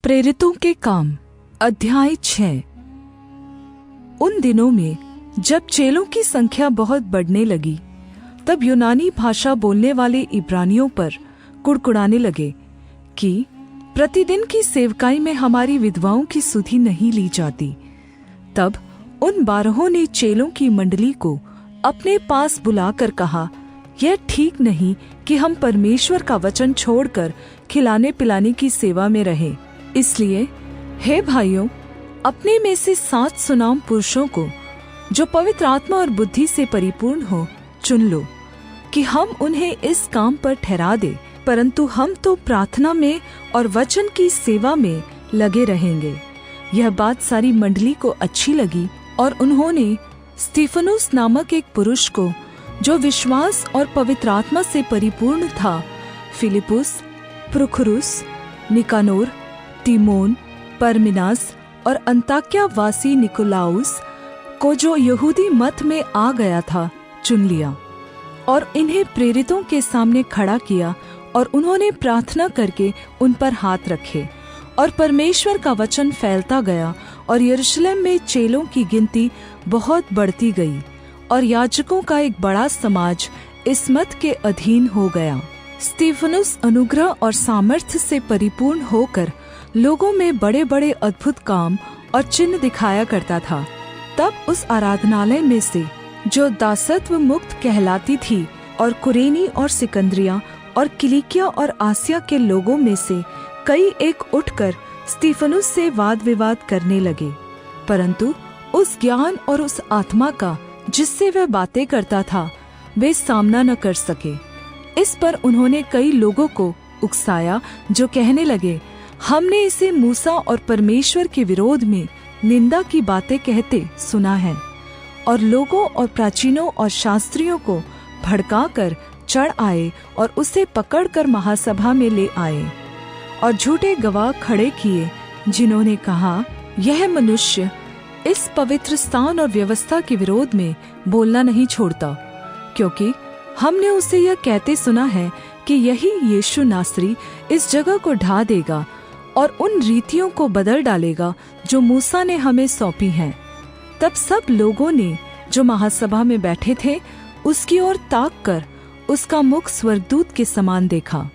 प्रेरितों के काम अध्याय 6। उन दिनों में जब चेलों की संख्या बहुत बढ़ने लगी, तब यूनानी भाषा बोलने वाले इब्रानियों पर कुड़कुड़ाने लगे कि प्रतिदिन की सेवकाई में हमारी विधवाओं की सुधि नहीं ली जाती। तब उन 12 ने चेलों की मंडली को अपने पास बुलाकर कहा, यह ठीक नहीं कि हम परमेश्वर का वचन छोड़कर खिलाने पिलाने की सेवा में रहें। इसलिए हे भाइयों, अपने में से 7 सुनाम पुरुषों को जो पवित्र आत्मा और बुद्धि से परिपूर्ण हो चुन लो कि हम उन्हें इस काम पर ठहरा दे, परंतु हम तो प्रार्थना में और वचन की सेवा में लगे रहेंगे। यह बात सारी मंडली को अच्छी लगी और उन्होंने स्तिफनुस नामक एक पुरुष को, जो विश्वास और पवित्र आत्मा से परिपूर्ण था, फिलिपुस, प्रुखुरुस, निकानोर, तीमोन, परमिनास और अंताक्या वासी निकोलाउस को, जो यहूदी मत में आ गया था, चुन लिया और इन्हें प्रेरितों के सामने खड़ा किया। और उन्होंने प्रार्थना करके उन पर हाथ रखे और परमेश्वर का वचन फैलता गया और यरूशलेम में चेलों की गिनती बहुत बढ़ती गई और याजकों का एक बड़ा समाज इस मत के अधीन हो गया। स्तिफनुस अनुग्रह और सामर्थ्य से परिपूर्ण होकर लोगों में बड़े बड़े अद्भुत काम और चिन्ह दिखाया करता था। तब उस आराधनालय में से, जो दासत्व मुक्त कहलाती थी, और कुरेनी और सिकंदरिया और किलिकिया और आसिया के लोगों में से कई एक उठकर स्तिफनुस से वाद विवाद करने लगे, परंतु उस ज्ञान और उस आत्मा का जिससे वह बातें करता था, वे सामना न कर सके। इस पर उन्होंने कई लोगों को उकसाया, जो कहने लगे, हमने इसे मूसा और परमेश्वर के विरोध में निंदा की बातें कहते सुना है। और लोगों और प्राचीनों और शास्त्रियों को भड़काकर चढ़ आए और उसे पकड़कर महासभा में ले आए और झूठे गवाह खड़े किए, जिन्होंने कहा, यह मनुष्य इस पवित्र स्थान और व्यवस्था के विरोध में बोलना नहीं छोड़ता, क्योंकि हमने उसे यह कहते सुना है कि यही यीशु नासरी इस जगह को ढा देगा और उन रीतियों को बदल डालेगा जो मूसा ने हमें सौंपी हैं। तब सब लोगों ने, जो महासभा में बैठे थे, उसकी ओर ताक कर उसका मुख स्वर्गदूत के समान देखा।